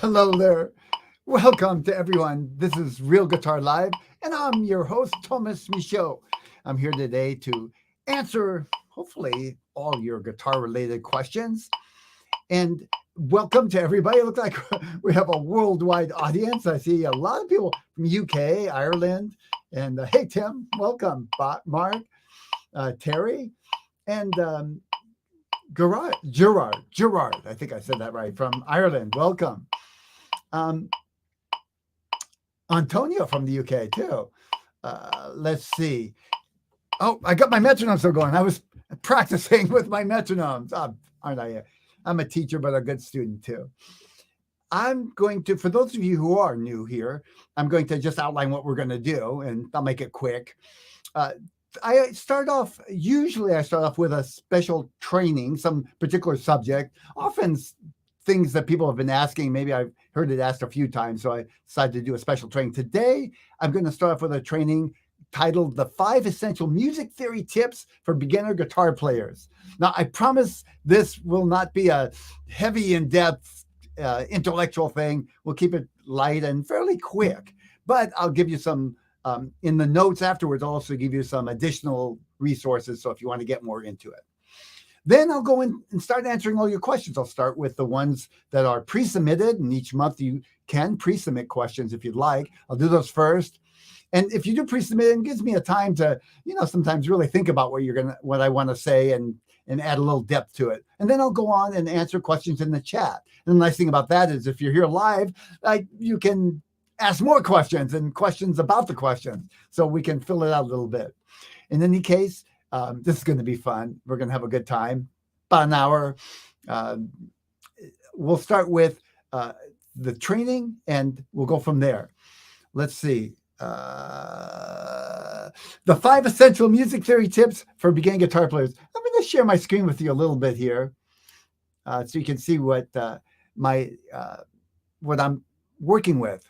Hello there. Welcome to everyone. This is Real Guitar Live, and I'm your host, Thomas Michaud. I'm here today to answer, hopefully, all your guitar related questions. And welcome to everybody. It looks like we have a worldwide audience. I see a lot of people from UK, Ireland, and hey, Tim, welcome. Mark, Terry, and Gerard. I think I said that right, from Ireland. Welcome. Antonio from the UK too. Let's see. Oh, I got my metronome still going. I was practicing with my metronomes. Aren't I? I'm a teacher, but a good student too. I'm going to, for those of you who are new here, I'm going to just outline what we're going to do, and I'll make it quick. Usually I start off with a special training, some particular subject, often things that people have been asking. Maybe I've heard it asked a few times, so I decided to do a special training. Today, I'm going to start off with a training titled The 5 Essential Music Theory Tips for Beginner Guitar Players. Now, I promise this will not be a heavy, in-depth, intellectual thing. We'll keep it light and fairly quick, but I'll give you some, in the notes afterwards, I'll also give you some additional resources, so if you want to get more into it. Then I'll go in and start answering all your questions. I'll start with the ones that are pre-submitted, and each month you can pre-submit questions if you'd like. I'll do those first. And if you do pre-submit, it gives me a time to, sometimes really think about what I want to say and add a little depth to it. And then I'll go on and answer questions in the chat. And the nice thing about that is if you're here live, you can ask more questions and questions about the questions, so we can fill it out a little bit. In any case, this is going to be fun. We're going to have a good time, about an hour. We'll start with the training, and we'll go from there. Let's see. The 5 essential music theory tips for beginning guitar players. I'm going to share my screen with you a little bit here, so you can see what what I'm working with.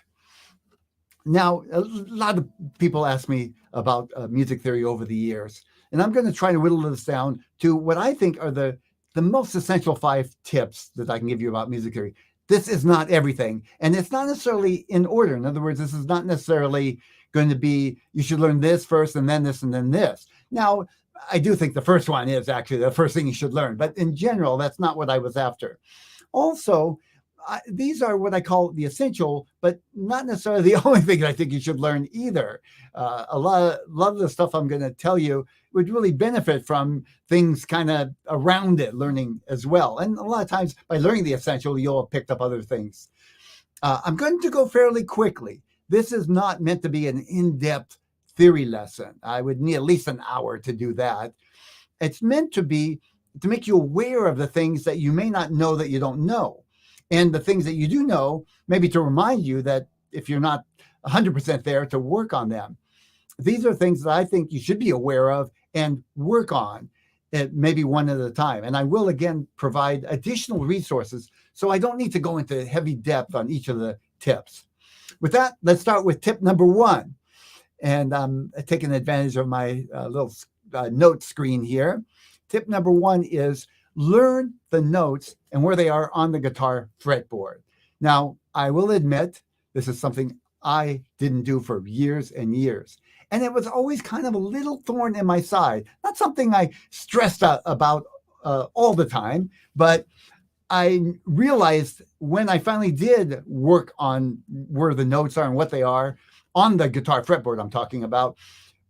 Now, a lot of people ask me about music theory over the years, and I'm going to try to whittle this down to what I think are the most essential 5 tips that I can give you about music theory. This is not everything, and it's not necessarily in order. In other words, this is not necessarily going to be, you should learn this first and then this and then this. Now, I do think the first one is actually the first thing you should learn, but in general, that's not what I was after. Also, these are what I call the essential, but not necessarily the only thing I think you should learn either. A lot of the stuff I'm going to tell you would really benefit from things kind of around it, learning as well. And a lot of times by learning the essential, you'll have picked up other things. I'm going to go fairly quickly. This is not meant to be an in-depth theory lesson. I would need at least an hour to do that. It's meant to make you aware of the things that you may not know that you don't know. And the things that you do know, maybe to remind you that if you're not 100% there, to work on them. These are things that I think you should be aware of and work on, maybe one at a time. And I will, again, provide additional resources, so I don't need to go into heavy depth on each of the tips. With that, let's start with tip number 1. And I'm taking advantage of my little note screen here. Tip number 1 is learn the notes and where they are on the guitar fretboard. Now, I will admit, this is something I didn't do for years and years. And it was always kind of a little thorn in my side. Not something I stressed out about all the time, but I realized when I finally did work on where the notes are and what they are on the guitar fretboard I'm talking about,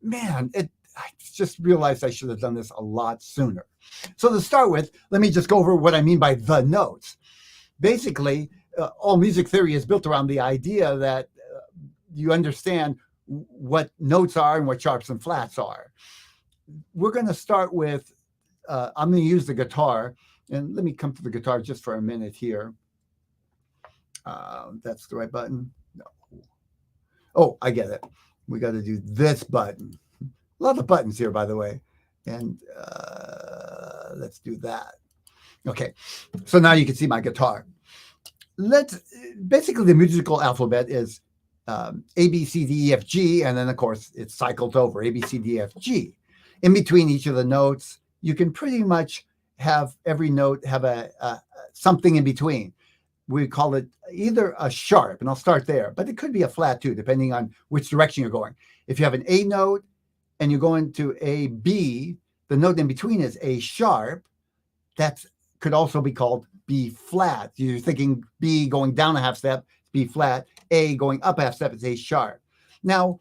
man, I just realized I should have done this a lot sooner. So to start with, let me just go over what I mean by the notes. Basically, all music theory is built around the idea that you understand what notes are and what sharps and flats are. We're going to start with, I'm going to use the guitar, and let me come to the guitar just for a minute here. That's the right button. No. Oh, I get it. We got to do this button. A lot of buttons here, by the way. And let's do that. Okay, so now you can see my guitar. Basically the musical alphabet is A, B, C, D, E, F, G, and then of course it's cycled over, A, B, C, D, F, G. In between each of the notes, you can pretty much have every note have something in between. we call it either a sharp, and I'll start there, but it could be a flat too, depending on which direction you're going. If you have an A note and you're going to a B, the note in between is A sharp. That could also be called B flat. You're thinking B going down a half step, B flat, A going up a half step is A sharp. Now,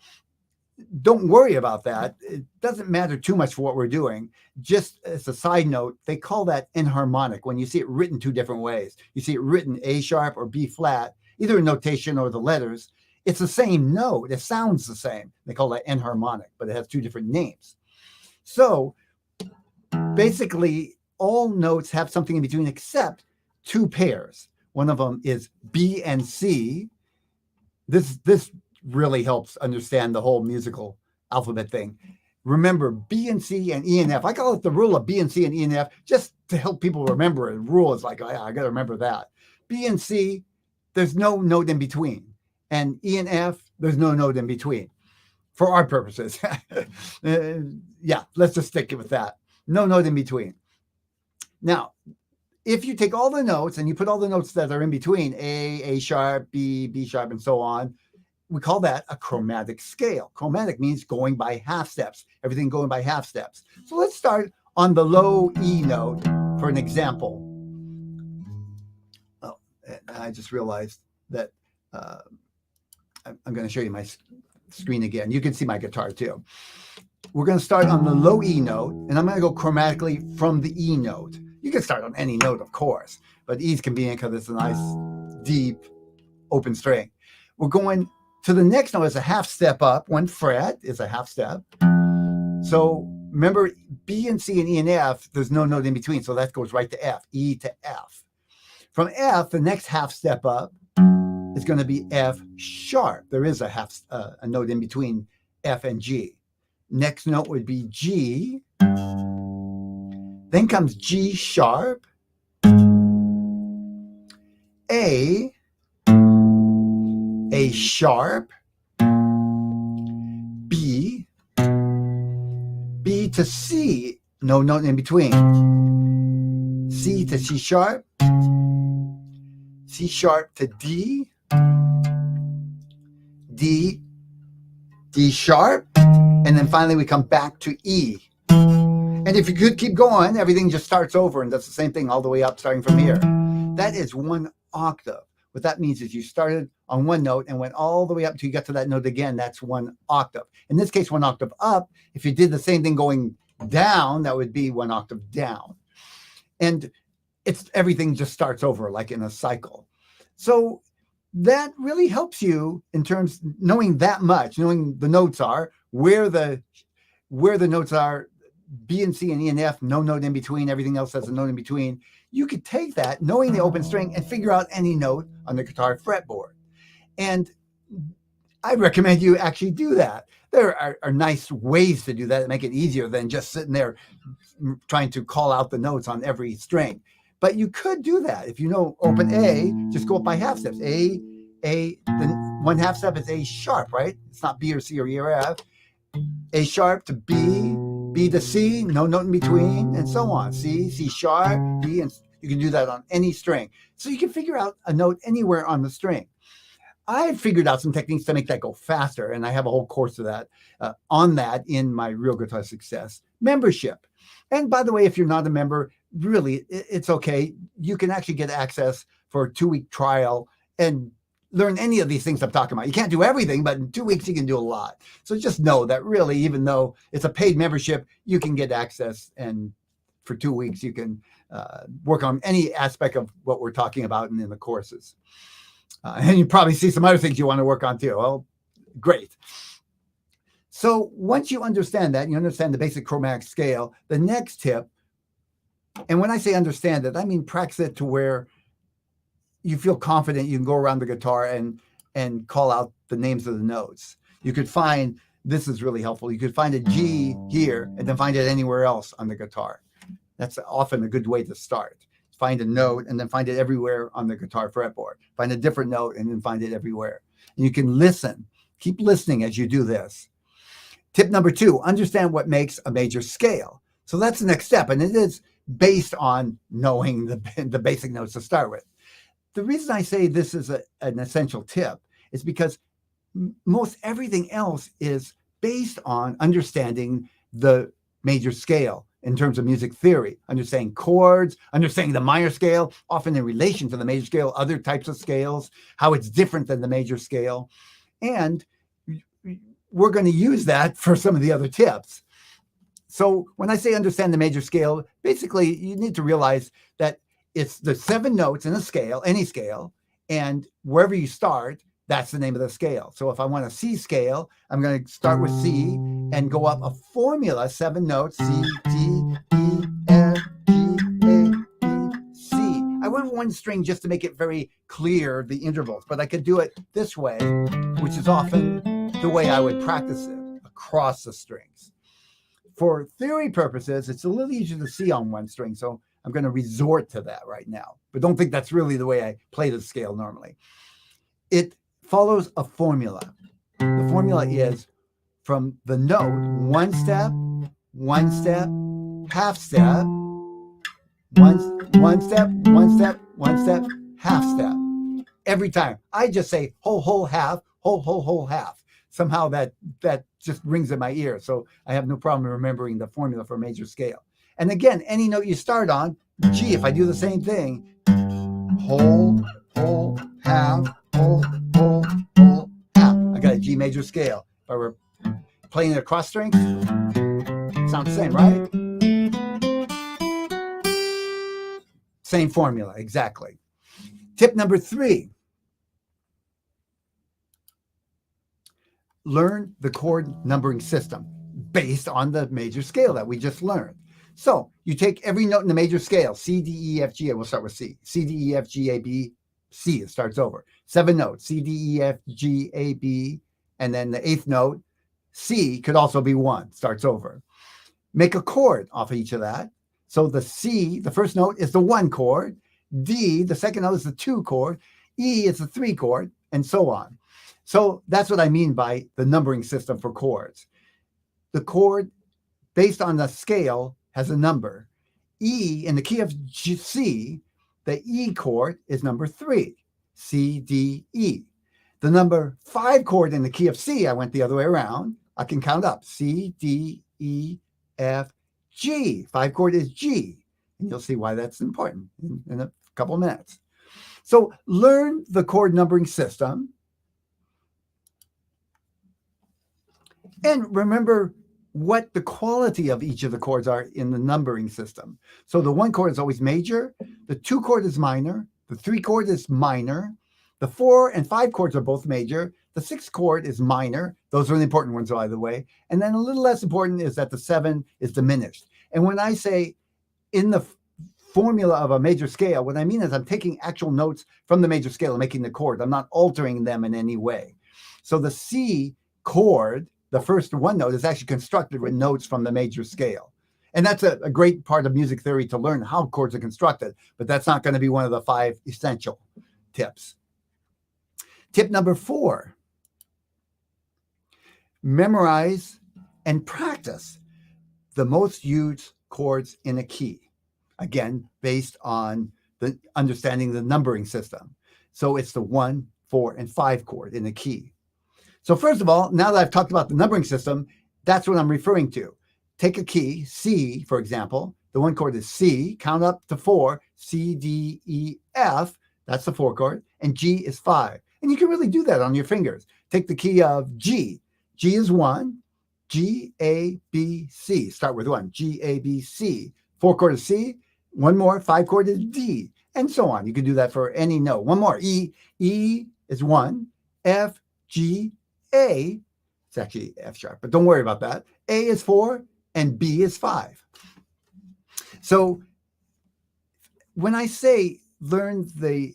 don't worry about that. It doesn't matter too much for what we're doing. Just as a side note, they call that enharmonic when you see it written two different ways. You see it written A sharp or B flat, either in notation or the letters. It's the same note. It sounds the same. They call that enharmonic, but it has two different names. So basically, all notes have something in between except two pairs. One of them is B and C. This really helps understand the whole musical alphabet thing. Remember B and C and E and F. I call it the rule of B and C and E and F just to help people remember it. The rule is like, I got to remember that. B and C, there's no note in between. And E and F, there's no note in between. For our purposes. Yeah, let's just stick with that. No note in between. Now, if you take all the notes and you put all the notes that are in between, A sharp, B sharp, and so on, we call that a chromatic scale. Chromatic means going by half steps, everything going by half steps. So let's start on the low E note for an example. Oh, I just realized that I'm going to show you my screen again. You can see my guitar too. We're going to start on the low E note, and I'm going to go chromatically from the E note. You can start on any note, of course, but E's convenient because it's a nice, deep, open string. We're going to the next note as a half step up. 1 fret is a half step. So remember, B and C and E and F, there's no note in between, so that goes right to F, E to F. From F, the next half step up is going to be F sharp. There is a note in between F and G. Next note would be G. Then comes G sharp, A sharp, B to C, no note in between, C to C sharp, C sharp to D, D sharp, and then finally we come back to E. And if you could keep going, everything just starts over and does the same thing all the way up, starting from here. That is 1 octave. What that means is you started on 1 note and went all the way up until you got to that note again. That's 1 octave. In this case, 1 octave up. If you did the same thing going down, that would be 1 octave down. And everything just starts over like in a cycle. So that really helps you in terms knowing that much, knowing the notes are, where the notes are, B and C and E and F, no note in between, everything else has a note in between. You could take that, knowing the open string, and figure out any note on the guitar fretboard. And I recommend you actually do that. There are nice ways to do that make it easier than just sitting there trying to call out the notes on every string. But you could do that. If you know open A, just go up by half steps. The 1 half step is A sharp, right? It's not B or C or E or F. A sharp to B, B to C, no note in between, and so on. C sharp, D, and you can do that on any string. So you can figure out a note anywhere on the string. I figured out some techniques to make that go faster, and I have a whole course of that on that in my Real Guitar Success membership. And by the way, if you're not a member, really, it's okay. You can actually get access for a 2-week trial and learn any of these things I'm talking about. You can't do everything, but in 2 weeks, you can do a lot. So just know that really, even though it's a paid membership, you can get access. And for 2 weeks, you can work on any aspect of what we're talking about and in the courses. And you probably see some other things you want to work on too. Well, great. So once you understand that, you understand the basic chromatic scale, the next tip, and when I say understand it, I mean practice it to where you feel confident you can go around the guitar and call out the names of the notes. You could find, this is really helpful, you could find a G here and then find it anywhere else on the guitar. That's often a good way to start. Find a note and then find it everywhere on the guitar fretboard. Find a different note and then find it everywhere. And you can listen. Keep listening as you do this. Tip number 2, understand what makes a major scale. So that's the next step, and it is based on knowing the basic notes to start with. the reason I say this is an essential tip is because most everything else is based on understanding the major scale in terms of music theory, understanding chords, understanding the minor scale, often in relation to the major scale, other types of scales, how it's different than the major scale. And we're going to use that for some of the other tips. So when I say understand the major scale, basically you need to realize that it's the 7 notes in a scale, any scale, and wherever you start, that's the name of the scale. So if I want a C scale, I'm going to start with C and go up a formula, 7 notes, C, D, E, F, G, A, B, C. I went 1 string just to make it very clear, the intervals, but I could do it this way, which is often the way I would practice it, across the strings. For theory purposes, it's a little easier to see on 1 string, so I'm going to resort to that right now. But don't think that's really the way I play the scale normally. It follows a formula. The formula is from the note, 1 step, 1 step, half step, one step, 1 step, 1 step, half step. Every time. I just say whole, half, whole, half. Somehow that just rings in my ear. So I have no problem remembering the formula for a major scale. And again, any note you start on, G, if I do the same thing, whole, half, whole, half. I got a G major scale. If I were playing it across strings, sounds the same, right? Same formula, exactly. Tip number 3. Learn the chord numbering system based on the major scale that we just learned. So you take every note in the major scale, C, D, E, F, G, and we'll start with C. C, D, E, F, G, A, B, C. It starts over. 7 notes, C, D, E, F, G, A, B, and then the 8th note, C, could also be 1, starts over. Make a chord off of each of that. So the C, the first note, is the 1 chord. D, the second note, is the 2 chord. E is the 3 chord, and so on. So that's what I mean by the numbering system for chords. The chord, based on the scale, has a number. E, in the key of C, the E chord is number 3, C, D, E. The number 5 chord in the key of C, I went the other way around. I can count up, C, D, E, F, G. 5 chord is G. And you'll see why that's important in a couple of minutes. So learn the chord numbering system. And remember what the quality of each of the chords are in the numbering system. So the 1 chord is always major, the 2 chord is minor, the 3 chord is minor, the 4 and 5 chords are both major, the 6 chord is minor. Those are the important ones, by the way. And then a little less important is that the 7 is diminished. And when I say in the formula of a major scale, what I mean is I'm taking actual notes from the major scale and making the chord. I'm not altering them in any way. So the C chord, the first 1 note, is actually constructed with notes from the major scale. And that's a great part of music theory to learn how chords are constructed, but that's not going to be one of the 5 essential tips. Tip number 4, memorize and practice the most used chords in a key. Again, based on the understanding the numbering system. So it's the 1, 4, and 5 chord in the key. So first of all, now that I've talked about the numbering system, that's what I'm referring to. Take a key, C, for example. The 1 chord is C. Count up to 4, C, D, E, F. That's the 4 chord. And G is 5. And you can really do that on your fingers. Take the key of G. G is 1. G, A, B, C. Start with 1. G, A, B, C. 4 chord is C. 1 more. 5 chord is D. And so on. You can do that for any note. 1 more. E. E is 1. F, G, A. It's actually F sharp, but don't worry about that. A is 4 and B is 5. So when I say learn the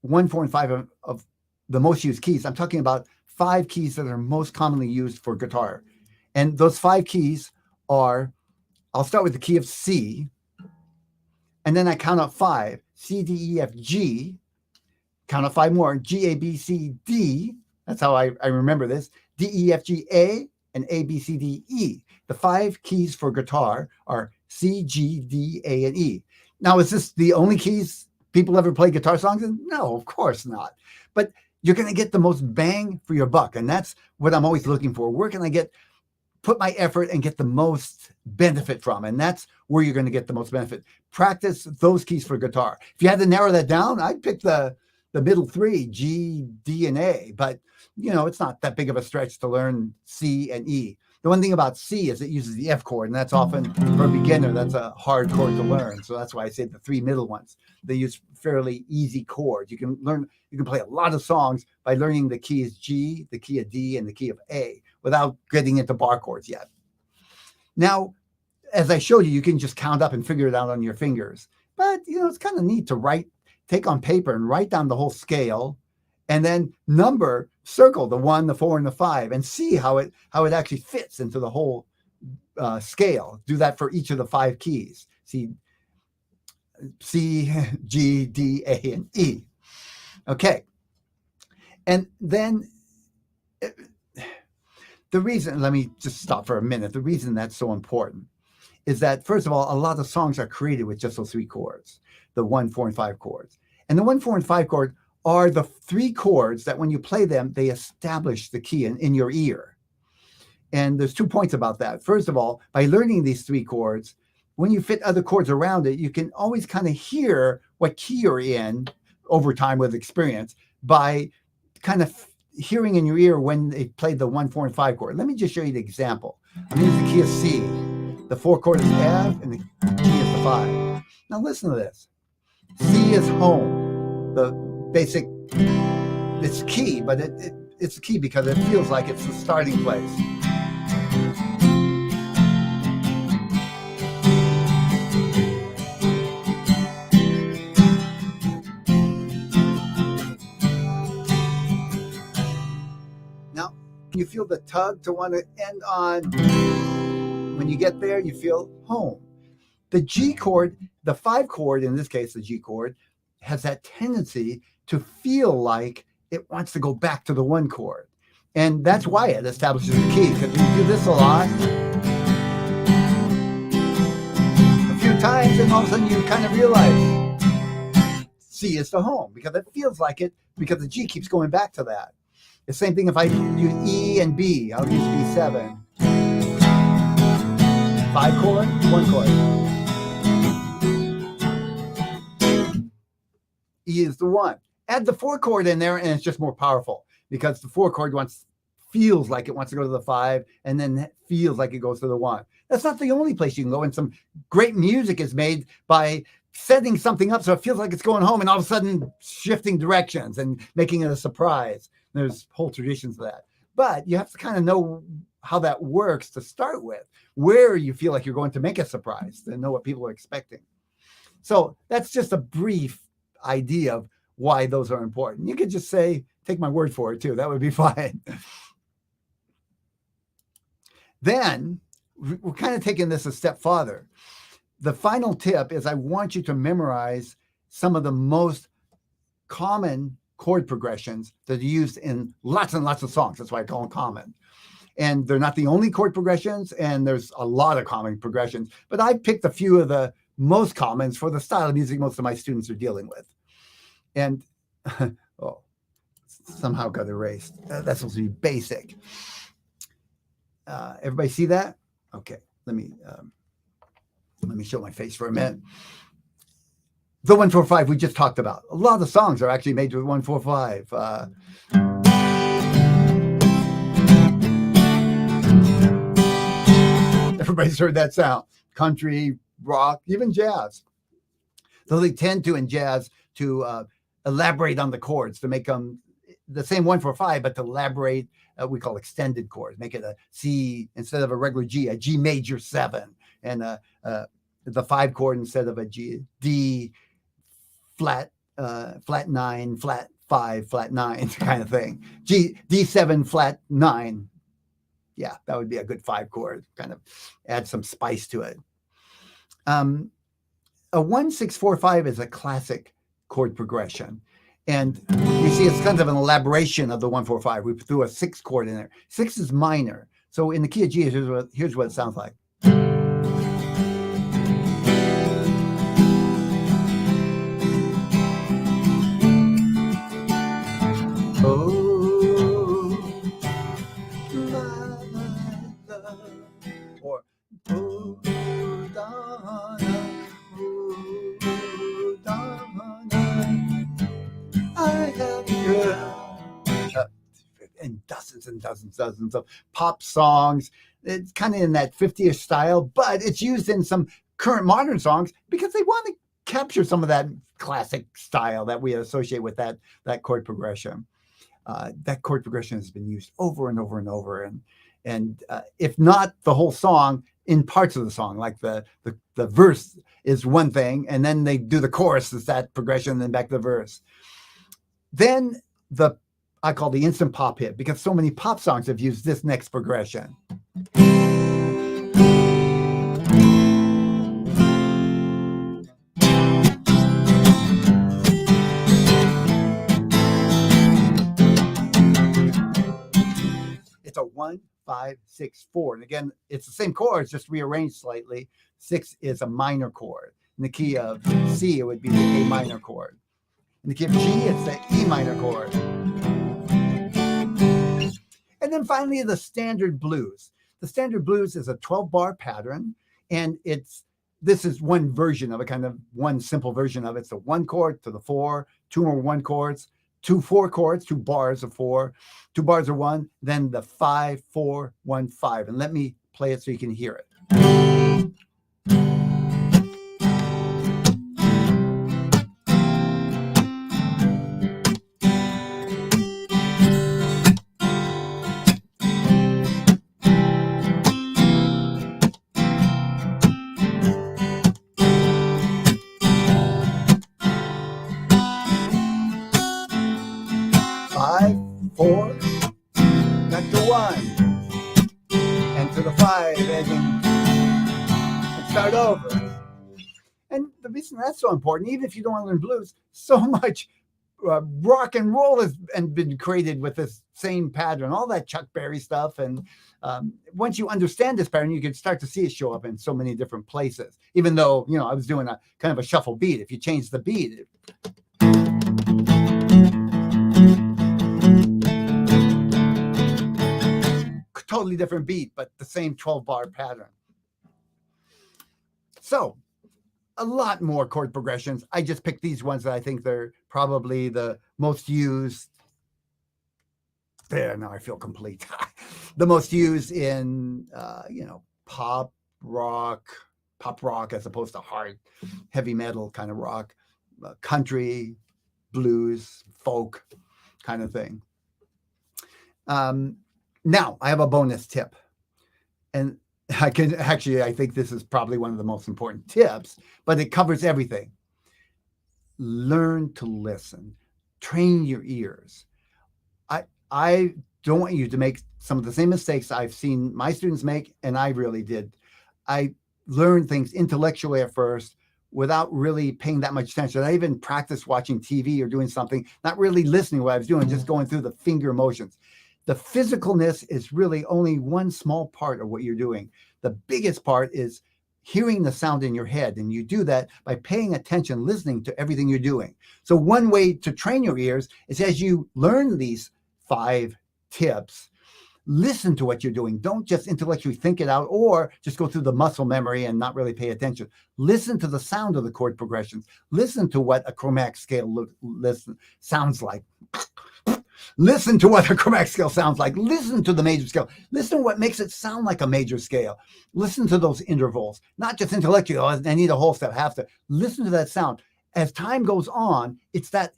1, 4, and 5 of the most used keys, I'm talking about 5 keys that are most commonly used for guitar. And those 5 keys are, I'll start with the key of C, and then I count up 5, C, D, E, F, G, count up 5 more, G, A, B, C, D. That's how I remember this. D, E, F, G, A, and A, B, C, D, E. The 5 keys for guitar are C, G, D, A, and E. Now, is this the only keys people ever play guitar songs? No, of course not. But you're going to get the most bang for your buck. And that's what I'm always looking for. Where can I put my effort and get the most benefit from? And that's where you're going to get the most benefit. Practice those keys for guitar. If you had to narrow that down, I'd pick the middle three, G, D, and A. But, it's not that big of a stretch to learn C and E. The one thing about C is it uses the F chord, and that's often, for a beginner, that's a hard chord to learn. So that's why I say the three middle ones. They use fairly easy chords. You can play a lot of songs by learning the key of G, the key of D, and the key of A without getting into bar chords yet. Now, as I showed you, you can just count up and figure it out on your fingers. But, it's kind of neat to take on paper and write down the whole scale, and then circle the 1, the 4, and the 5, and see how it actually fits into the whole scale. Do that for each of the 5 keys. See, C, G, D, A, and E. Okay. And then the reason, let me just stop for a minute. The reason that's so important is that, first of all, a lot of songs are created with just those 3 chords, the 1, 4, and 5 chords. And the 1, 4, and 5 chord are the 3 chords that when you play them, they establish the key in your ear. And there's 2 points about that. First of all, by learning these 3 chords, when you fit other chords around it, you can always kind of hear what key you're in over time with experience by kind of hearing in your ear when they played the 1, 4, and 5 chord. Let me just show you the example. I'm going to use the key of C. The 4 chord is F, and the key is the 5. Now listen to this. C is home. The basic, it's key, but it's a key because it feels like it's the starting place. Now, you feel the tug to want to end on, when you get there, you feel home. The G chord, the 5 chord, in this case, the G chord, has that tendency to feel like it wants to go back to the 1 chord. And that's why it establishes the key, because you do this a lot, a few times, and all of a sudden you kind of realize C is the home, because it feels like it, because the G keeps going back to that. The same thing if I use E and B. I'll use B7. 5 chord, 1 chord. E is the 1. Add the 4 chord in there, and it's just more powerful because the 4 chord feels like it wants to go to the 5, and then feels like it goes to the 1. That's not the only place you can go. And some great music is made by setting something up so it feels like it's going home, and all of a sudden shifting directions and making it a surprise. There's whole traditions of that. But you have to kind of know how that works to start with, where you feel like you're going to make a surprise, to know what people are expecting. So that's just a brief idea of why those are important. You could just say, take my word for it too. That would be fine. Then we're kind of taking this a step farther. The final tip is I want you to memorize some of the most common chord progressions that are used in lots and lots of songs. That's why I call them common. And they're not the only chord progressions, and there's a lot of common progressions, but I picked a few of the most commons for the style of music most of my students are dealing with. And oh, somehow got erased. That's supposed to be basic. Everybody see that? Okay, let me show my face for a minute. The 1-4-5 we just talked about. A lot of the songs are actually made with 1-4-5. Everybody's heard that sound. Country, rock, even jazz. Though they tend to, in jazz, to elaborate on the chords to make them the same 1-4-5, but to elaborate, we call extended chords. Make it a C instead of a regular G, a G major 7, and the 5 chord instead of a G, D flat 9, flat 5, flat 9 kind of thing. D7 flat 9. Yeah, that would be a good 5 chord. Kind of add some spice to it. A 1-6-4-5 is a classic chord progression. And you see it's kind of an elaboration of the 1-4-5. We threw a 6 chord in there. 6 is minor. So in the key of G, here's what it sounds like. dozens of pop songs. It's kind of in that 50ish style, but it's used in some current modern songs because they want to capture some of that classic style that we associate with that chord progression. That chord progression has been used over and over and over, and if not the whole song, in parts of the song, like the verse is one thing, and then they do the chorus is that progression, and then back to the verse. Then I call the instant pop hit, because so many pop songs have used this next progression. It's a 1, 5, 6, 4. And again, it's the same chords, just rearranged slightly. 6 is a minor chord. In the key of C, it would be the A minor chord. In the key of G, it's the E minor chord. And then finally, the standard blues. The standard blues is a 12-bar pattern, and this is one version of it, kind of one simple version of it. So 1 chord to the 4, 2 more 1 chords, 2 4 chords, 2 bars of 4, 2 bars of 1, then the 5 4 1 5. And let me play it so you can hear it. 5 4, back to 1, and to the 5, and start over. And the reason that's so important, even if you don't want to learn blues, so much rock and roll has been created with this same pattern, all that Chuck Berry stuff. And once you understand this pattern, you can start to see it show up in so many different places. Even though, I was doing a kind of a shuffle beat. If you change the beat, totally different beat, but the same 12-bar pattern. So a lot more chord progressions. I just picked these ones that I think they're probably the most used. There, now I feel complete. The most used in, pop rock as opposed to hard, heavy metal kind of rock, country, blues, folk kind of thing. Now, I have a bonus tip. And I think this is probably one of the most important tips, but it covers everything. Learn to listen. Train your ears. I don't want you to make some of the same mistakes I've seen my students make, and I really did. I learned things intellectually at first without really paying that much attention. I even practiced watching TV or doing something, not really listening to what I was doing, just going through the finger motions. The physicalness is really only one small part of what you're doing. The biggest part is hearing the sound in your head. And you do that by paying attention, listening to everything you're doing. So one way to train your ears is, as you learn these 5 tips, listen to what you're doing. Don't just intellectually think it out or just go through the muscle memory and not really pay attention. Listen to the sound of the chord progressions. Listen to what a chromatic scale sounds like. Listen to what a chromatic scale sounds like. Listen to the major scale. Listen to what makes it sound like a major scale. Listen to those intervals, not just intellectually, I need a whole step, half step. Listen to that sound. As time goes on, it's that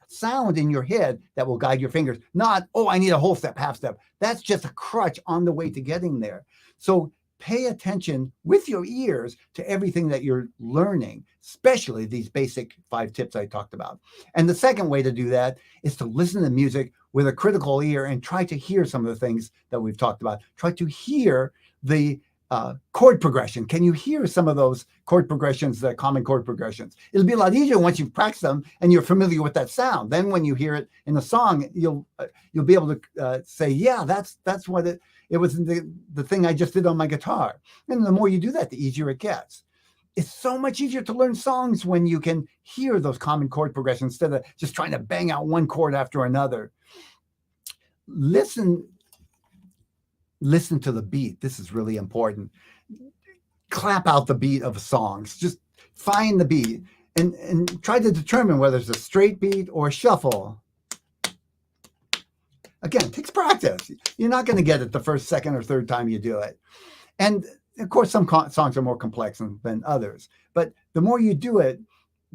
sound in your head that will guide your fingers, not, I need a whole step, half step. That's just a crutch on the way to getting there. So pay attention with your ears to everything that you're learning, especially these basic 5 tips I talked about. And the second way to do that is to listen to music with a critical ear and try to hear some of the things that we've talked about. Try to hear the chord progression. Can you hear some of those chord progressions, the common chord progressions? It'll be a lot easier once you've practiced them and you're familiar with that sound. Then when you hear it in a song, you'll be able to say, yeah, that's what it was, the thing I just did on my guitar. And the more you do that, the easier it gets. It's so much easier to learn songs when you can hear those common chord progressions instead of just trying to bang out one chord after another. Listen to the beat. This is really important. Clap out the beat of songs. Just find the beat and try to determine whether it's a straight beat or a shuffle. Again, it takes practice. You're not going to get it the first, second, or third time you do it. And of course, some songs are more complex than others. But the more you do it,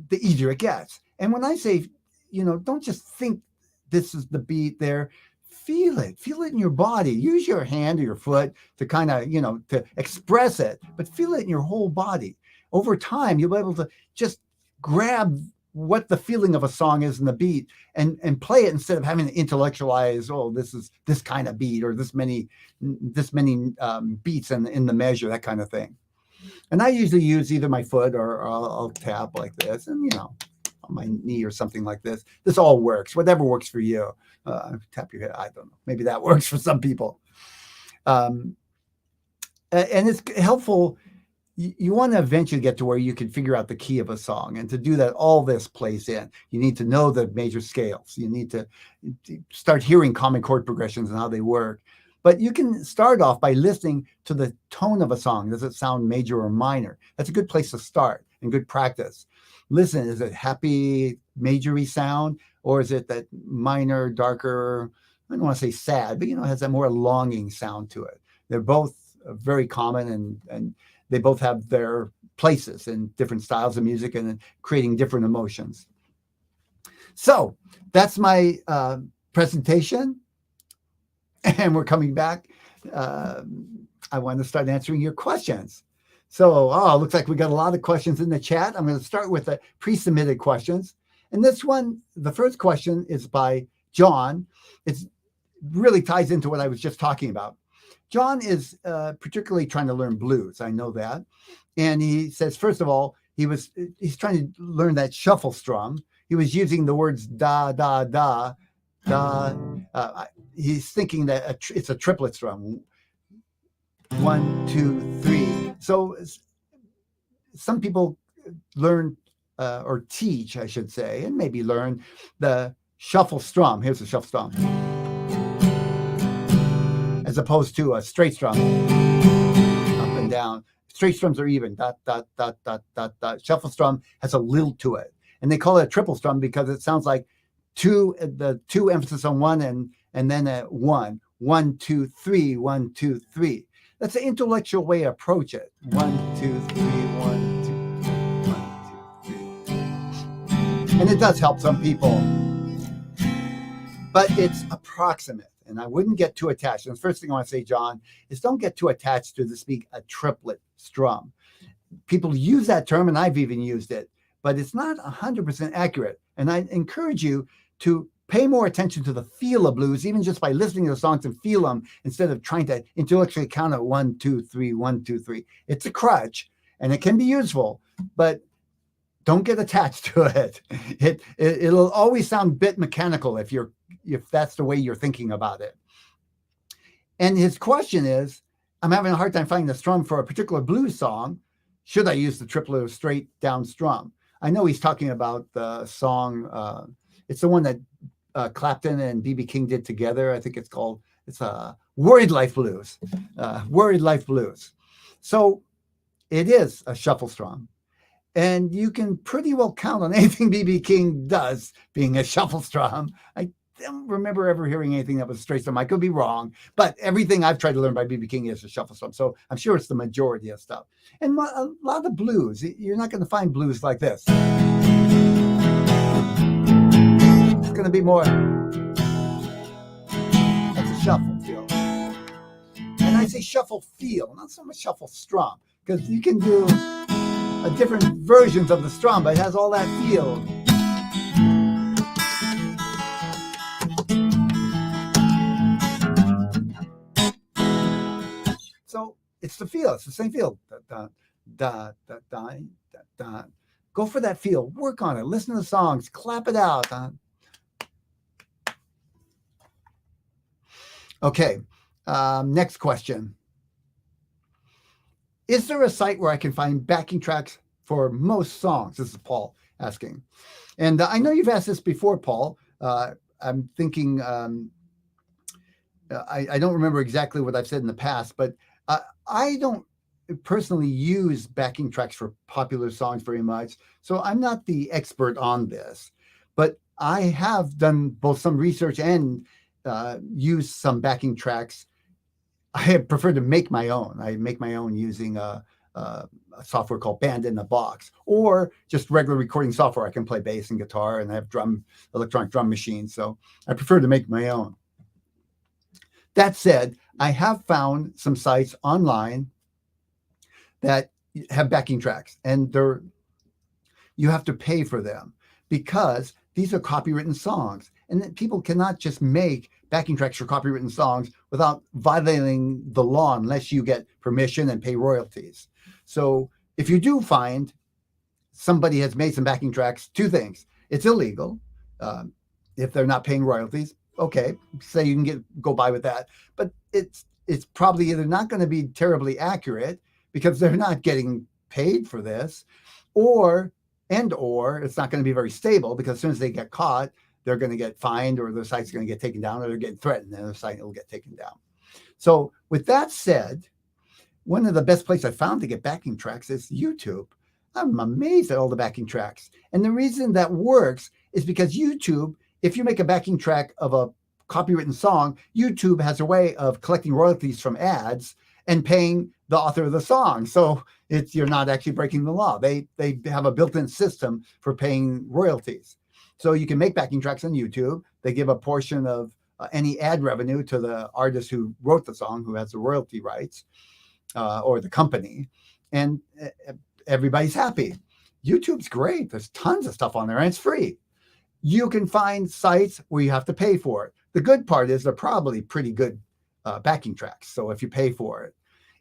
the easier it gets. And when I say, don't just think this is the beat there. Feel it in your body. Use your hand or your foot to kind of, to express it, but feel it in your whole body. Over time, you'll be able to just grab what the feeling of a song is in the beat and play it instead of having to intellectualize, this is this kind of beat or this many beats in the measure, that kind of thing. And I usually use either my foot or I'll tap like this and, on my knee or something like this. This all works, whatever works for you. Tap your head. I don't know. Maybe that works for some people. And it's helpful. You want to eventually get to where you can figure out the key of a song. And to do that, all this plays in. You need to know the major scales. You need to start hearing common chord progressions and how they work. But you can start off by listening to the tone of a song. Does it sound major or minor? That's a good place to start and good practice. Listen, is it happy, majory sound? Or is it that minor, darker, I don't want to say sad, but, has that more longing sound to it? They're both very common and they both have their places in different styles of music and creating different emotions. So that's my presentation. And we're coming back. I want to start answering your questions. So, looks like we got a lot of questions in the chat. I'm going to start with the pre-submitted questions. And this one, the first question is by John. It really ties into what I was just talking about. John is particularly trying to learn blues. I know that. And he says, first of all, he's trying to learn that shuffle strum. He was using the words da, da, da, da. He's thinking that it's a triplet strum. 1, 2, 3. So some people learn or teach, I should say, and maybe learn the shuffle strum. Here's the shuffle strum. As opposed to a straight strum, up and down. Straight strums are even, dot, dot, dot, dot, dot, dot. Shuffle strum has a lilt to it. And they call it a triple strum because it sounds like the two emphasis on one and then a 1. 1, 2, 3, 1, 2, 3. That's an intellectual way to approach it. 1, 2, 3, 1, 2, 1, 2, 3. And it does help some people. But it's approximate. And I wouldn't get too attached. And the first thing I want to say, John, is don't get too attached to a triplet strum. People use that term, and I've even used it, but it's not 100% accurate. And I encourage you to pay more attention to the feel of blues, even just by listening to the songs and feel them, instead of trying to intellectually count out 1, 2, 3, 1, 2, 3. It's a crutch, and it can be useful, but don't get attached to it. It'll always sound a bit mechanical if that's the way you're thinking about it. And his question is, I'm having a hard time finding the strum for a particular blues song. Should I use the triplet or straight down strum? I know he's talking about the song. It's the one that Clapton and B.B. King did together. I think it's Worried Life Blues. Worried Life Blues. So it is a shuffle strum. And you can pretty well count on anything B.B. King does being a shuffle strum. I don't remember ever hearing anything that was straight strum. I could be wrong, but everything I've tried to learn by B.B. King is a shuffle strum. So I'm sure it's the majority of stuff. And a lot of blues, you're not going to find blues like this. It's going to be more, it's a shuffle feel. And I say shuffle feel, not so much shuffle strum, because you can do different versions of the strum, but it has all that feel. So it's the feel. It's the same feel. Da, da, da, da, da, da. Go for that feel. Work on it. Listen to the songs. Clap it out. Okay. Next question. Is there a site where I can find backing tracks for most songs? This is Paul asking. And I know you've asked this before, Paul. I'm thinking, I don't remember exactly what I've said in the past, but I don't personally use backing tracks for popular songs very much. So I'm not the expert on this, but I have done both some research and use some backing tracks. I prefer to make my own. I make my own using a software called Band in a Box, or just regular recording software. I can play bass and guitar, and I have electronic drum machines. So I prefer to make my own. That said, I have found some sites online that have backing tracks, and you have to pay for them because these are copywritten songs, and people cannot just make backing tracks for copywritten songs without violating the law unless you get permission and pay royalties. So if you do find somebody has made some backing tracks, two things: it's illegal if they're not paying royalties. Okay, say you can go by with that, but it's probably either not going to be terribly accurate because they're not getting paid for this, or it's not going to be very stable because as soon as they get caught, they're going to get fined, or their site's going to get taken down, or they're getting threatened and their site will get taken down. So with that said, one of the best places I found to get backing tracks is YouTube. I'm amazed at all the backing tracks. And the reason that works is because YouTube, if you make a backing track of a copywritten song, YouTube has a way of collecting royalties from ads and paying the author of the song. So you're not actually breaking the law. They have a built-in system for paying royalties. So you can make backing tracks on YouTube. They give a portion of any ad revenue to the artist who wrote the song, who has the royalty rights, or the company, and everybody's happy. YouTube's great. There's tons of stuff on there, and it's free. You can find sites where you have to pay for it. The good part is they're probably pretty good backing tracks. So if you pay for it,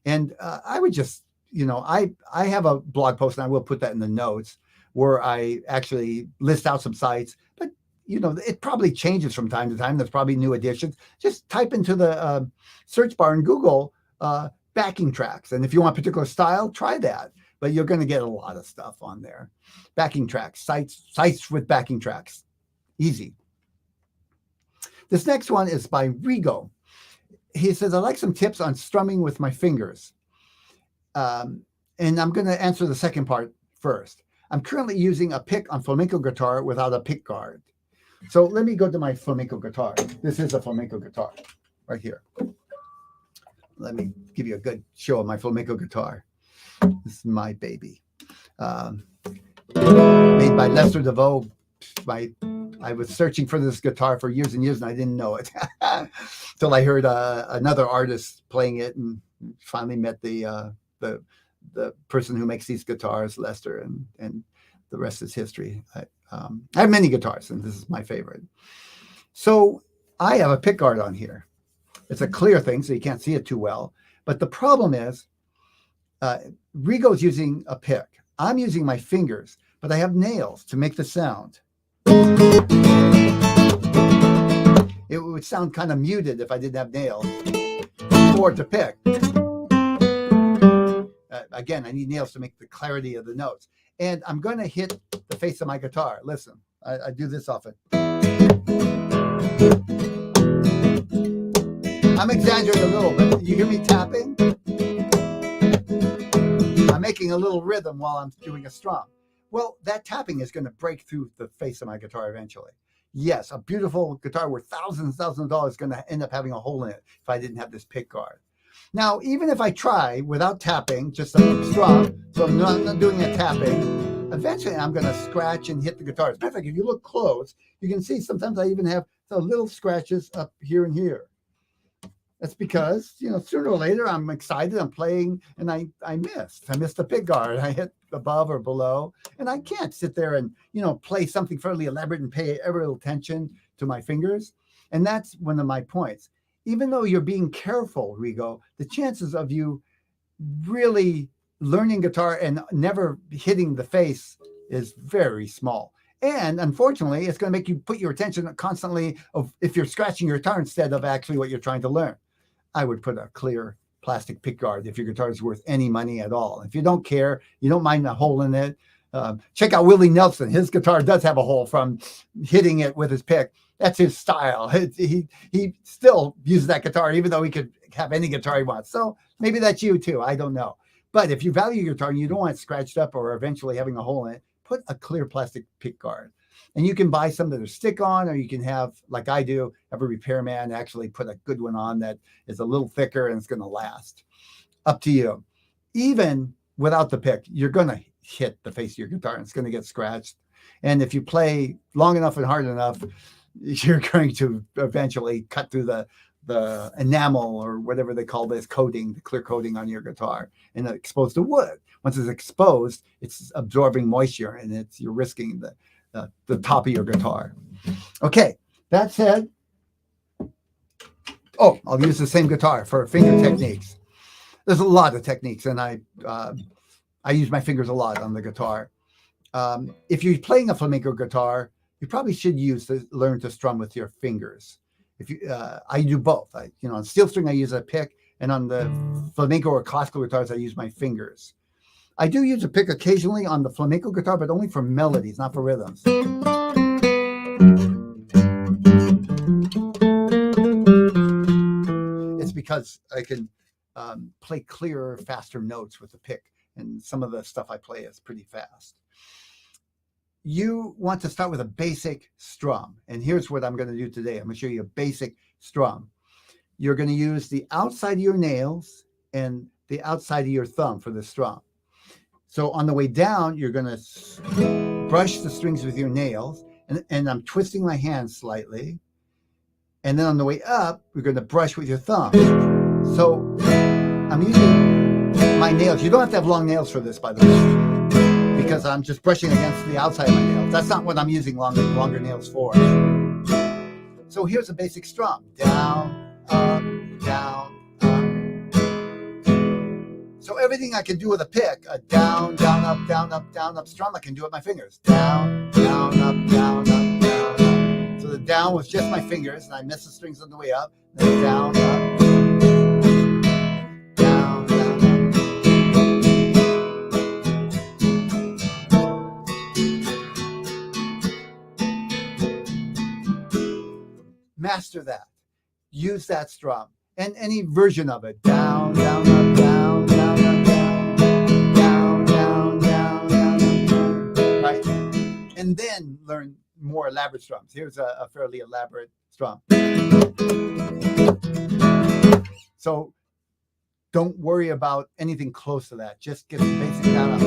and I would just, I have a blog post, and I will put that in the notes, where I actually list out some sites, but it probably changes from time to time. There's probably new additions. Just type into the search bar in Google backing tracks. And if you want a particular style, try that. But you're going to get a lot of stuff on there. Backing tracks, sites with backing tracks. Easy. This next one is by Rigo. He says, I'd like some tips on strumming with my fingers. And I'm going to answer the second part first. I'm currently using a pick on flamenco guitar without a pick guard. So let me go to my flamenco guitar. This is a flamenco guitar right here. Let me give you a good show of my flamenco guitar. This is my baby. Made by Lester DeVoe. I was searching for this guitar for years and years, and I didn't know it till I heard another artist playing it, and finally met the person who makes these guitars, Lester, and the rest is history. I have many guitars, and this is my favorite. So I have a pick guard on here. It's a clear thing, so you can't see it too well. But the problem is, Rigo's using a pick. I'm using my fingers, but I have nails to make the sound. It would sound kind of muted if I didn't have nails or to pick. Again, I need nails to make the clarity of the notes. And I'm going to hit the face of my guitar. Listen, I do this often. I'm exaggerating a little bit. You hear me tapping? I'm making a little rhythm while I'm doing a strum. Well, that tapping is going to break through the face of my guitar eventually. Yes, a beautiful guitar worth thousands and thousands of dollars is going to end up having a hole in it if I didn't have this pick guard. Now, even if I try without tapping, just a strum, so I'm not doing a tapping, eventually I'm going to scratch and hit the guitar. As a matter of fact, if you look close, you can see sometimes I even have the little scratches up here and here. That's because, sooner or later I'm excited, I'm playing, and I missed. I missed the pick guard. I hit above or below, and I can't sit there and, play something fairly elaborate and pay every little attention to my fingers. And that's one of my points. Even though you're being careful, Rigo, the chances of you really learning guitar and never hitting the face is very small. And unfortunately, it's going to make you put your attention constantly of if you're scratching your guitar instead of actually what you're trying to learn. I would put a clear plastic pick guard if your guitar is worth any money at all. If you don't care, you don't mind a hole in it, check out Willie Nelson. His guitar does have a hole from hitting it with his pick. That's his style. He still uses that guitar, even though he could have any guitar he wants. So maybe that's you too. I don't know. But if you value your guitar and you don't want it scratched up or eventually having a hole in it, put a clear plastic pick guard. And you can buy some that are stick-on, or you can have, like I do, have a repairman actually put a good one on that is a little thicker and it's going to last. Up to you. Even without the pick, you're going to hit the face of your guitar and it's going to get scratched. And if you play long enough and hard enough, you're going to eventually cut through the enamel, or whatever they call this coating, the clear coating on your guitar, and exposed to wood. Once it's exposed, it's absorbing moisture, and you're risking the top of your guitar. Okay, that said, I'll use the same guitar for finger techniques. There's a lot of techniques, and I use my fingers a lot on the guitar. If you're playing a flamenco guitar, you probably should learn to strum with your fingers. I do both. On steel string, I use a pick, and on the flamenco or classical guitars, I use my fingers. I do use a pick occasionally on the flamenco guitar, but only for melodies, not for rhythms. It's because I can play clearer, faster notes with the pick, and some of the stuff I play is pretty fast. You want to start with a basic strum. And here's what I'm going to do today. I'm going to show you a basic strum. You're going to use the outside of your nails and the outside of your thumb for the strum. So on the way down, you're going to brush the strings with your nails. And I'm twisting my hand slightly. And then on the way up, we're going to brush with your thumb. So I'm using my nails. You don't have to have long nails for this, by the way, because I'm just brushing against the outside of my nails. That's not what I'm using longer nails for. So here's a basic strum. Down, up, down, up. So everything I can do with a pick, a down, down, up, down, up, down, up strum, I can do with my fingers. Down, down, up, down, up, down, up. So the down was just my fingers, and I missed the strings on the way up. Then down, up. Master that. Use that strum and any version of it. Down, down, up, down, down, up, down, down, down, down, down. Right? And then learn more elaborate strums. Here's a fairly elaborate strum. So don't worry about anything close to that. Just get the basic down up.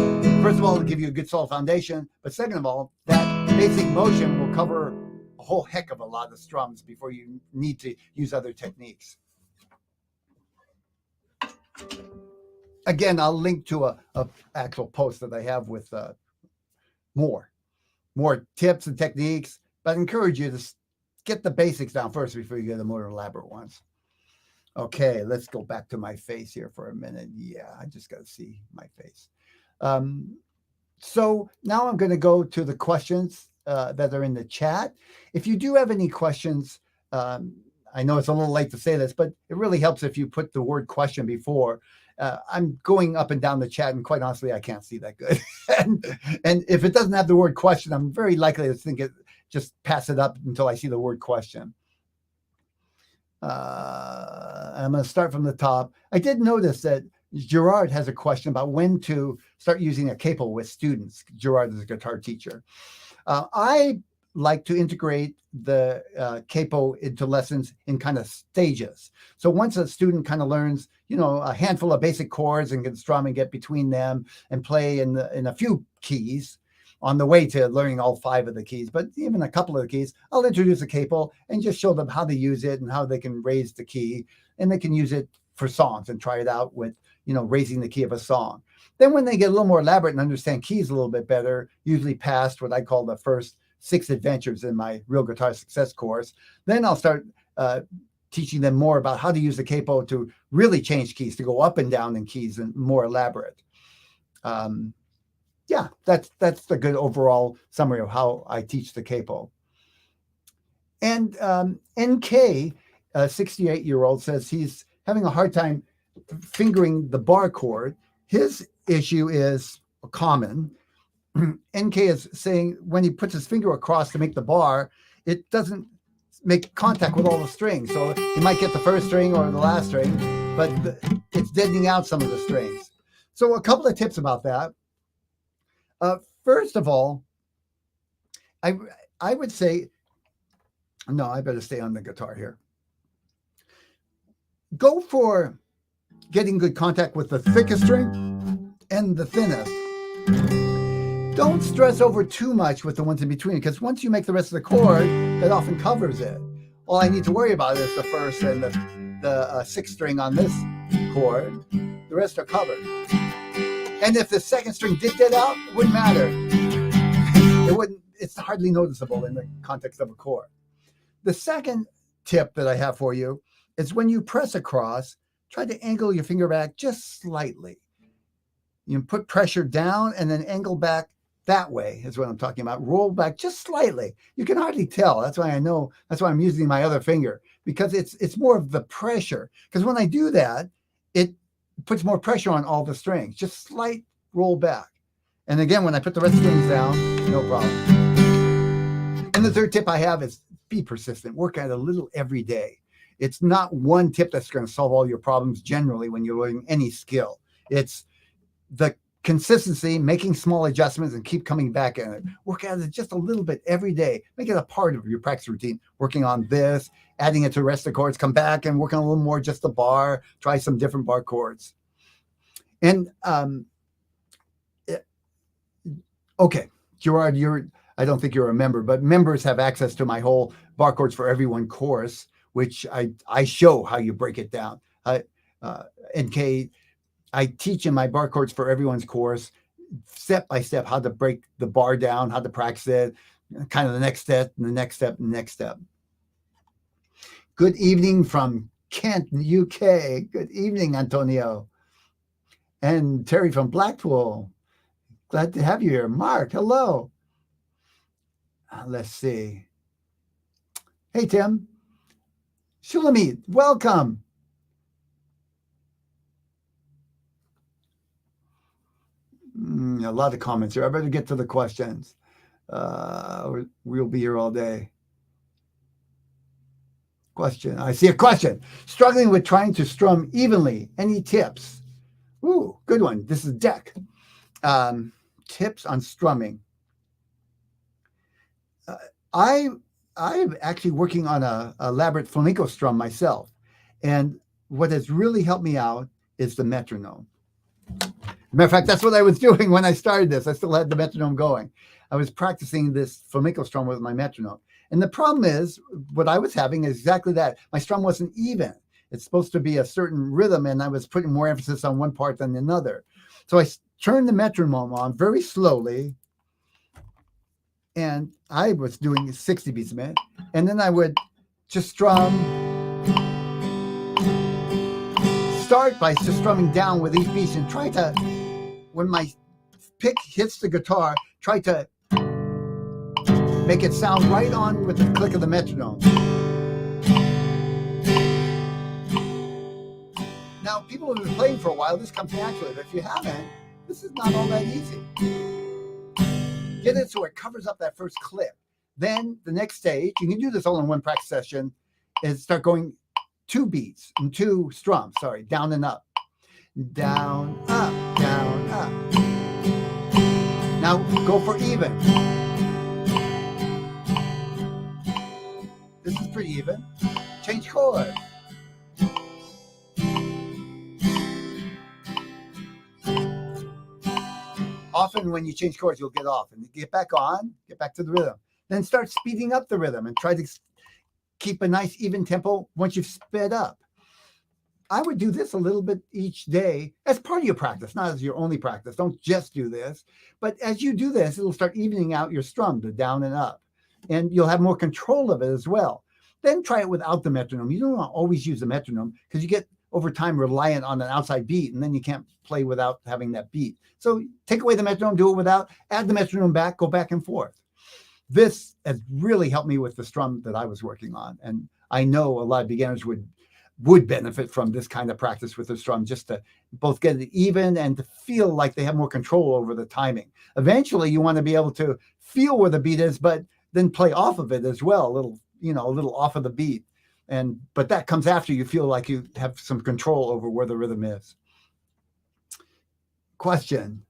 First of all, it'll give you a good solid foundation. But second of all, that basic motion will cover a whole heck of a lot of strums before you need to use other techniques. Again, I'll link to a actual post that I have with more tips and techniques, but I encourage you to get the basics down first before you get the more elaborate ones. Okay, let's go back to my face here for a minute. Yeah, I just got to see my face. So now I'm going to go to the questions that are in the chat. If you do have any questions, I know it's a little late to say this, but it really helps if you put the word question before. I'm going up and down the chat, and quite honestly, I can't see that good. and if it doesn't have the word question, I'm very likely to just pass it up until I see the word question. I'm going to start from the top. I did notice that Gerard has a question about when to start using a capo with students. Gerard is a guitar teacher. I like to integrate the capo into lessons in kind of stages. So once a student kind of learns, a handful of basic chords and can strum and get between them and play in a few keys on the way to learning all 5 of the keys, but even a couple of the keys, I'll introduce a capo and just show them how to use it and how they can raise the key, and they can use it for songs and try it out with, raising the key of a song. Then when they get a little more elaborate and understand keys a little bit better, usually past what I call the first 6 adventures in my Real Guitar Success course, then I'll start teaching them more about how to use the capo to really change keys, to go up and down in keys and more elaborate. Yeah, that's the good overall summary of how I teach the capo. And NK, a 68-year-old, says he's having a hard time fingering the bar chord. His issue is common. NK is saying when he puts his finger across to make the bar, it doesn't make contact with all the strings. So he might get the first string or the last string, but it's deadening out some of the strings. So a couple of tips about that. First of all, I would say, no, I better stay on the guitar here. Go for getting good contact with the thickest string and the thinnest. Don't stress over too much with the ones in between, because once you make the rest of the chord, that often covers it. All I need to worry about is the first and the sixth string on this chord. The rest are covered. And if the second string did dead out, it wouldn't matter. It's hardly noticeable in the context of a chord. The second tip that I have for you is when you press across, try to angle your finger back just slightly. You put pressure down and then angle back that way is what I'm talking about. Roll back just slightly. You can hardly tell. That's why I know. That's why I'm using my other finger, because it's more of the pressure. Because when I do that, it puts more pressure on all the strings. Just slight roll back. And again, when I put the rest of the strings down, no problem. And the third tip I have is be persistent. Work at it a little every day. It's not one tip that's going to solve all your problems generally when you're learning any skill. It's the consistency, making small adjustments and keep coming back at it. Work at it just a little bit every day. Make it a part of your practice routine. Working on this, adding it to the rest of the chords, come back and work on a little more just the bar, try some different bar chords. And okay, Gerard, I don't think you're a member, but members have access to my whole Bar Chords for Everyone course, which I show how you break it down. NK, I teach in my Bar Chords for Everyone's course, step by step, how to break the bar down, how to practice it, kind of the next step, and the next step, and the next step. Good evening from Kent, UK. Good evening, Antonio. And Terry from Blackpool. Glad to have you here. Mark, hello. Let's see. Hey, Tim. Shulamit, welcome. A lot of comments here. I better get to the questions. We'll be here all day. Question. I see a question. Struggling with trying to strum evenly. Any tips? Ooh, good one. This is Deck. Tips on strumming. I'm actually working on a elaborate flamenco strum myself. And what has really helped me out is the metronome. Matter of fact, that's what I was doing when I started this. I still had the metronome going. I was practicing this flamenco strum with my metronome. And the problem is, what I was having is exactly that. My strum wasn't even. It's supposed to be a certain rhythm, and I was putting more emphasis on one part than another. So I turned the metronome on very slowly, and I was doing 60 beats a minute. And then I would just strum. Start by just strumming down with each beat and try to, when my pick hits the guitar, try to make it sound right on with the click of the metronome. Now, people who have been playing for a while, this comes naturally, but if you haven't, this is not all that easy. Get it so it covers up that first clip. Then the next stage, you can do this all in one practice session, is start going 2 beats and 2 strums, down and up. Down, up, down, up. Now go for even. This is pretty even. Change chord. Often when you change chords, you'll get off and get back on, get back to the rhythm. Then start speeding up the rhythm and try to keep a nice even tempo once you've sped up. I would do this a little bit each day as part of your practice, not as your only practice. Don't just do this. But as you do this, it'll start evening out your strum, the down and up. And you'll have more control of it as well. Then try it without the metronome. You don't always use the metronome because you get over time reliant on an outside beat, and then you can't play without having that beat. So take away the metronome, do it without, add the metronome back, go back and forth. This has really helped me with the strum that I was working on. And I know a lot of beginners would benefit from this kind of practice with the strum, just to both get it even and to feel like they have more control over the timing. Eventually, you want to be able to feel where the beat is, but then play off of it as well, a little off of the beat. But that comes after you feel like you have some control over where the rhythm is. Question.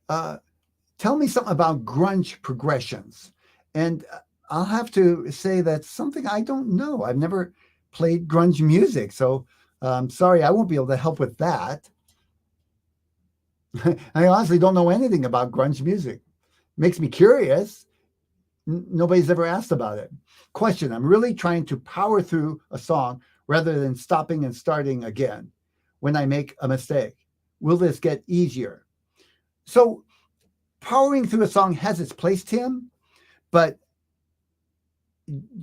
tell me something about grunge progressions. And I'll have to say that's something I don't know. I've never played grunge music, so sorry, I won't be able to help with that. I honestly don't know anything about grunge music. Makes me curious. Nobody's ever asked about it. Question: I'm really trying to power through a song rather than stopping and starting again when I make a mistake. Will this get easier? So powering through a song has its place, Tim, but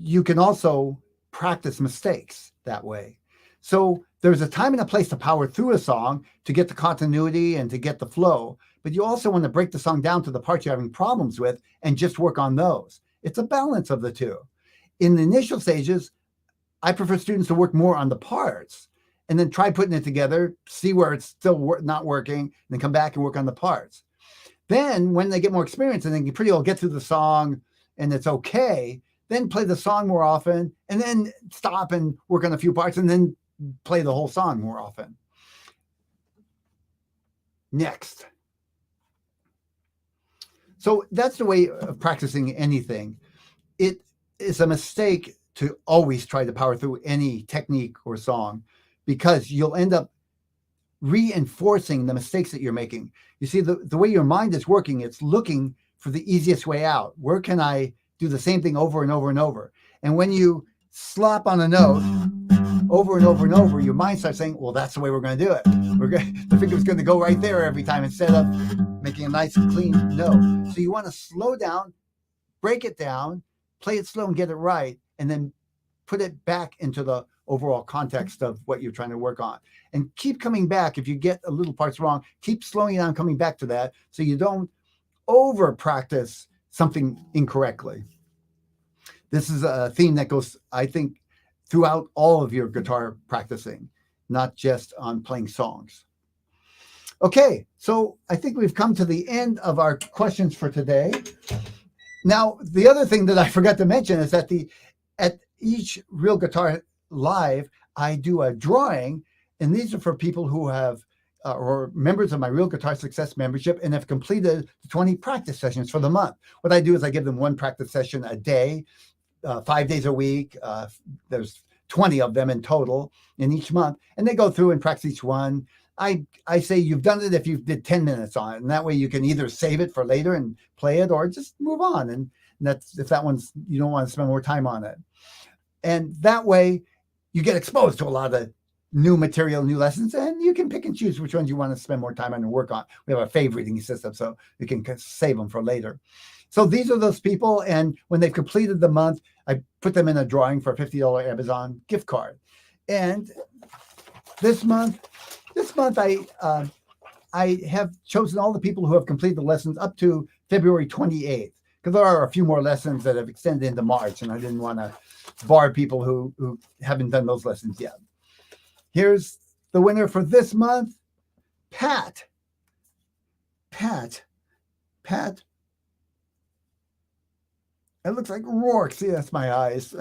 you can also practice mistakes that way. So there's a time and a place to power through a song to get the continuity and to get the flow, but you also want to break the song down to the parts you're having problems with and just work on those. It's a balance of the two. In the initial stages, I prefer students to work more on the parts and then try putting it together, see where it's still not working, and then come back and work on the parts. Then when they get more experience and they can pretty well get through the song and it's okay, then play the song more often and then stop and work on a few parts and then play the whole song more often. Next. So that's the way of practicing anything. It is a mistake to always try to power through any technique or song because you'll end up reinforcing the mistakes that you're making. You see, the way your mind is working, it's looking for the easiest way out. Where can I do the same thing over and over and over? And when you slap on a note over and over and over, your mind starts saying, well, that's the way we're going to do it. The finger's going to go right there every time instead of making a nice clean note. So you want to slow down, break it down, play it slow and get it right, and then put it back into the overall context of what you're trying to work on. And keep coming back. If you get a little parts wrong, keep slowing down, coming back to that so you don't over practice something incorrectly. This is a theme that goes, I think, throughout all of your guitar practicing, not just on playing songs. Okay, so I think we've come to the end of our questions for today. Now, the other thing that I forgot to mention is that at each Real Guitar Live, I do a drawing, and these are for people who have or members of my Real Guitar Success membership and have completed the 20 practice sessions for the month. What I do is I give them one practice session a day, 5 days a week. There's 20 of them in total in each month, and they go through and practice each one. I say you've done it if you did 10 minutes on it, and that way you can either save it for later and play it or just move on. And that's if that one's you don't want to spend more time on it. And that way you get exposed to a lot of new material, new lessons, and you can pick and choose which ones you want to spend more time on and work on. We have a favoriting system, so you can save them for later. So these are those people, and when they've completed the month, I put them in a drawing for a $50 Amazon gift card. And this month I have chosen all the people who have completed the lessons up to February 28th, because there are a few more lessons that have extended into March, and I didn't want to bar people who haven't done those lessons yet. Here's the winner for this month, Pat. It looks like Rourke. See, that's my eyes.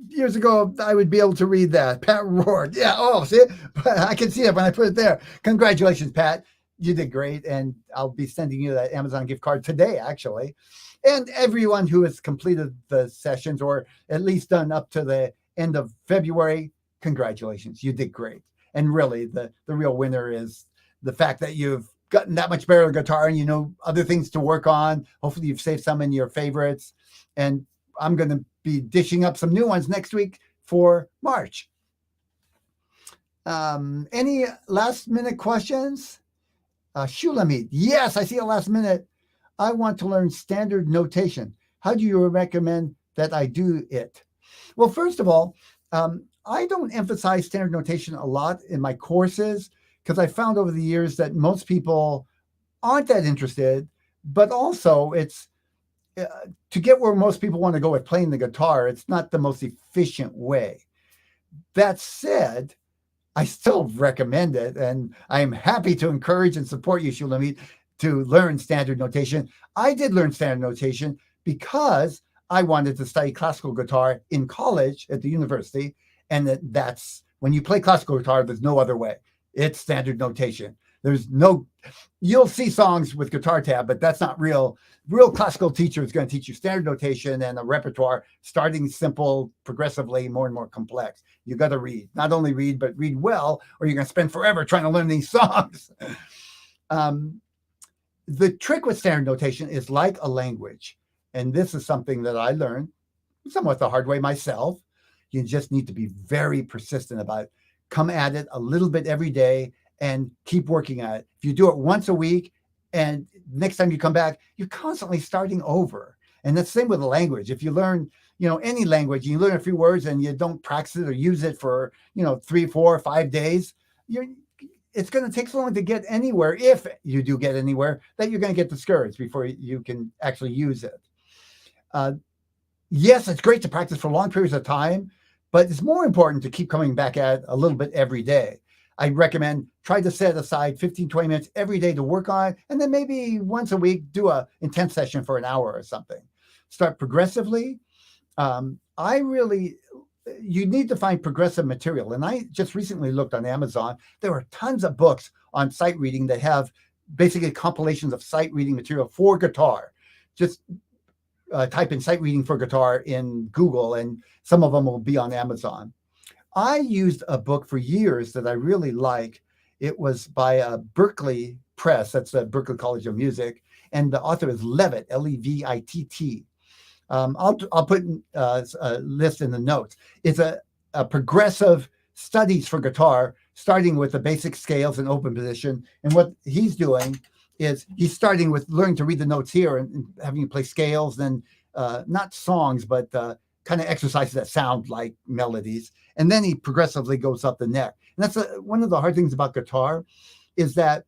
Years ago, I would be able to read that. Pat Rourke. Yeah, oh, see? I can see it when I put it there. Congratulations, Pat. You did great, and I'll be sending you that Amazon gift card today, actually. And everyone who has completed the sessions, or at least done up to the end of February, congratulations. You did great. And really, the real winner is the fact that you've gotten that much better at guitar and you know other things to work on. Hopefully you've saved some in your favorites. And I'm going to be dishing up some new ones next week for March. Any last minute questions? Shulamit. Yes, I see a last minute. I want to learn standard notation. How do you recommend that I do it? Well, first of all, I don't emphasize standard notation a lot in my courses because I found over the years that most people aren't that interested, but also it's to get where most people want to go with playing the guitar, it's not the most efficient way. That said, I still recommend it, and I am happy to encourage and support you, Shulamit, to learn standard notation. I did learn standard notation because I wanted to study classical guitar in college at the university, and that's when you play classical guitar, there's no other way. It's standard notation. There's no, you'll see songs with guitar tab, but that's not real. Real classical teacher is going to teach you standard notation and a repertoire, starting simple, progressively more and more complex. You got to read, not only read, but read well, or you're going to spend forever trying to learn these songs. The trick with standard notation is like a language. And this is something that I learned somewhat the hard way myself. You just need to be very persistent about it. Come at it a little bit every day and keep working at it. If you do it once a week and next time you come back, you're constantly starting over. And that's the same with a language. If you learn, any language, you learn a few words and you don't practice it or use it for, 3, 4, 5 days, it's going to take so long to get anywhere, if you do get anywhere, that you're going to get discouraged before you can actually use it. Yes, it's great to practice for long periods of time, but it's more important to keep coming back at it a little bit every day. I recommend try to set aside 15, 20 minutes every day to work on it, and then maybe once a week, do a intense session for an hour or something. Start progressively. You need to find progressive material. And I just recently looked on Amazon. There are tons of books on sight reading that have basically compilations of sight reading material for guitar. Just type in sight reading for guitar in Google, and some of them will be on Amazon. I used a book for years that I really like. It was by a Berkeley Press. That's the Berklee College of Music. And the author is Levitt, Levitt. I'll put a list in the notes. It's a progressive studies for guitar, starting with the basic scales and open position. And what he's doing is he's starting with learning to read the notes here and having you play scales, then not songs, but kind of exercises that sound like melodies. And then he progressively goes up the neck. And that's one of the hard things about guitar, is that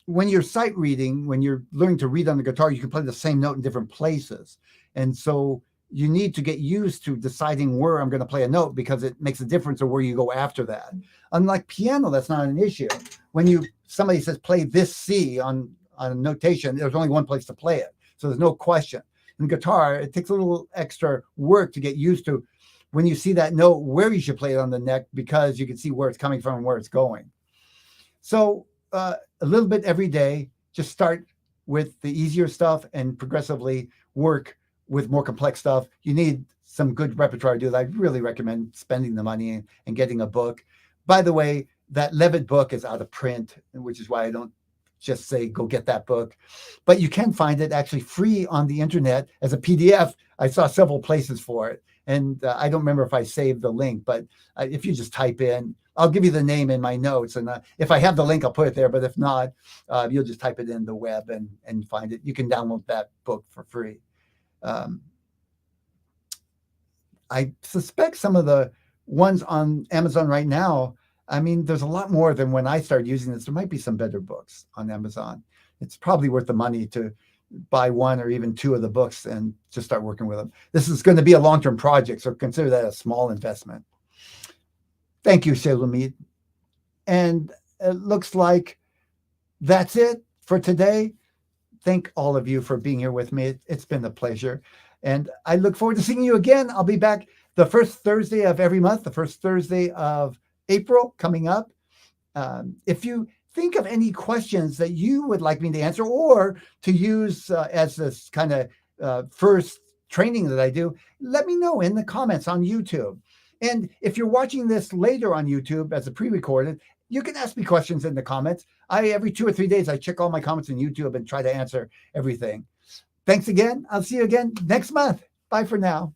when you're sight reading, when you're learning to read on the guitar, you can play the same note in different places. And so you need to get used to deciding where I'm going to play a note, because it makes a difference of where you go after that. Unlike piano, that's not an issue. When somebody says play this C on a notation, there's only one place to play it. So there's no question. In guitar, it takes a little extra work to get used to when you see that note, where you should play it on the neck, because you can see where it's coming from and where it's going. So a little bit every day, just start with the easier stuff and progressively work with more complex stuff. You need some good repertoire to do that. I really recommend spending the money and getting a book. By the way, that Levitt book is out of print, which is why I don't just say go get that book. But you can find it actually free on the internet as a PDF. I saw several places for it. And I don't remember if I saved the link, but if you just type in, I'll give you the name in my notes. And if I have the link, I'll put it there. But if not, you'll just type it in the web and find it. You can download that book for free. I suspect some of the ones on Amazon right now, I mean, there's a lot more than when I started using this. There might be some better books on Amazon. It's probably worth the money to buy one or even two of the books and just start working with them. This is going to be a long-term project, so consider that a small investment. Thank you, Shalomit. And it looks like that's it for today. Thank all of you for being here with me. It's been a pleasure. And I look forward to seeing you again. I'll be back the first Thursday of every month, the first Thursday of April coming up. If you think of any questions that you would like me to answer or to use as this kind of first training that I do, let me know in the comments on YouTube. And if you're watching this later on YouTube as a pre-recorded, you can ask me questions in the comments. Every 2 or 3 days, I check all my comments on YouTube and try to answer everything. Thanks again. I'll see you again next month. Bye for now.